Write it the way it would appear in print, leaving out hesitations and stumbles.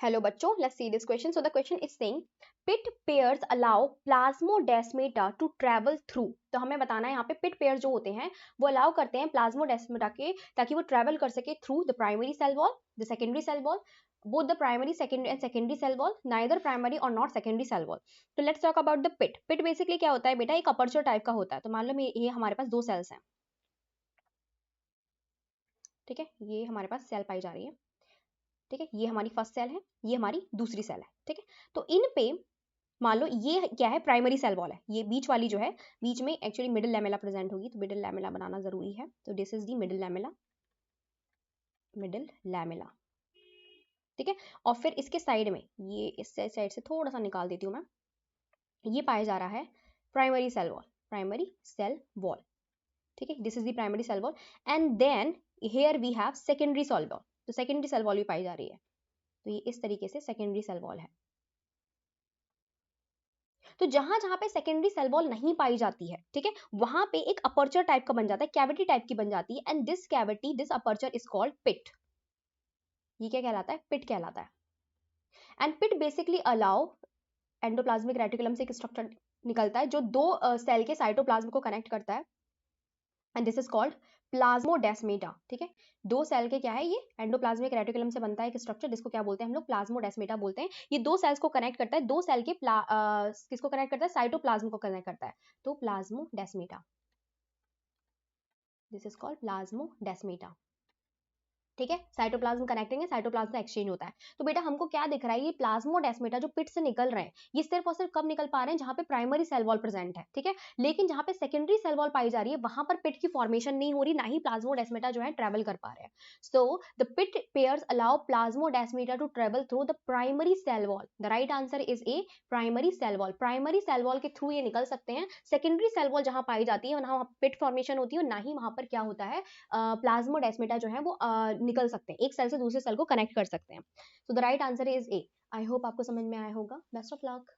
Hello बच्चों, let's see this question. So the question is saying pit pairs allow plasmodesmata to travel through. तो हमें बताना है यहाँ पे pit pairs जो होते हैं वो allow करते हैं plasmodesmata के ताकि वो travel कर सके through the primary cell wall, the secondary cell wall, both the primary and secondary cell wall, neither primary or not secondary cell wall. तो let's talk about the pit. Pit basically क्या होता है बेटा, एक aperture type का होता है. तो मान लो ये हमारे पास दो cells हैं, ठीक है, ये हमारे पास सेल पाई जा रही है, ठीक है, ये हमारी फर्स्ट सेल है, ये हमारी दूसरी सेल है, ठीक है। तो इन पे मान लो ये क्या है, प्राइमरी सेल वॉल है, ये बीच वाली जो है, बीच में एक्चुअली मिडिल लैमेला प्रेजेंट होगी, तो मिडिल लैमेला बनाना जरूरी है। तो this is the middle lamella, middle lamella, ठीक है। और फिर इसके साइड में, ये इस साइड से थोड़ा सा निकाल देती हूँ मैं, ये पाया जा रहा है primary cell wall, primary cell wall, ठीक है, this is the primary cell wall. And then here we have secondary cell wall, तो सेकेंडरी सेल वॉल भी पाई जा रही है, तो ये इस तरीके से सेकेंडरी सेल वॉल है। तो जहां जहां पे सेकेंडरी सेल वॉल नहीं पाई जाती है, ठीक है, वहां पे एक अपर्चर टाइप का बन जाता है, कैविटी टाइप की बन जाती है, and this cavity, this aperture is called pit. ये क्या कहलाता है, पिट कहलाता है। And pit basically allow, endoplasmic reticulum से एक स्ट्रक्चर निकलता है जो दो सेल के साइटोप्लाज्म को कनेक्ट करता है, and this is called plasmodesmata, ठीक है। दो सेल के क्या है, ये एंडोप्लाज्मिक रेटिकुलम से बनता है एक स्ट्रक्चर जिसको क्या बोलते हैं हम लोग, प्लाज्मोडेस्मेटा बोलते हैं। ये दो सेल्स को कनेक्ट करता है, दो सेल के किसको कनेक्ट करता है, साइटोप्लाज्म को कनेक्ट करता है, तो plasmodesmata, this is called plasmodesmata, ठीक है। साइटोप्लाज्म कनेक्टिंग है, साइटोप्लाज्म से एक्सचेंज होता है। तो बेटा हमको क्या दिख रहा है, ये प्लाज्मोडेस्मेटा जो पिट से निकल रहे हैं, ये सिर्फ और सिर्फ कब निकल पा रहे हैं, जहां पे प्राइमरी सेल वॉल प्रेजेंट है, ठीक है। लेकिन जहां पे सेकेंडरी सेल वॉल पाई जा रही है, वहां पर पिट की फॉर्मेशन नहीं हो रही, ना ही प्लाज्मोडेस्मेटा जो है ट्रेवल कर पा रहे हैं। So the pit pairs allow plasmodesmata to travel through the primary cell wall. The right answer is A, primary cell wall. Primary cell wall के थ्रू ये निकल सकते हैं। सेकेंडरी सेल वॉल जहां पाई जाती है वहां पिट फॉर्मेशन होती है, और ना ही वहां पर क्या होता है, प्लाज्मोडेस्मेटा जो है वो निकल सकते हैं, एक सेल से दूसरे सेल को कनेक्ट कर सकते हैं। So the right answer is A. I hope आपको समझ में आया होगा। Best of luck.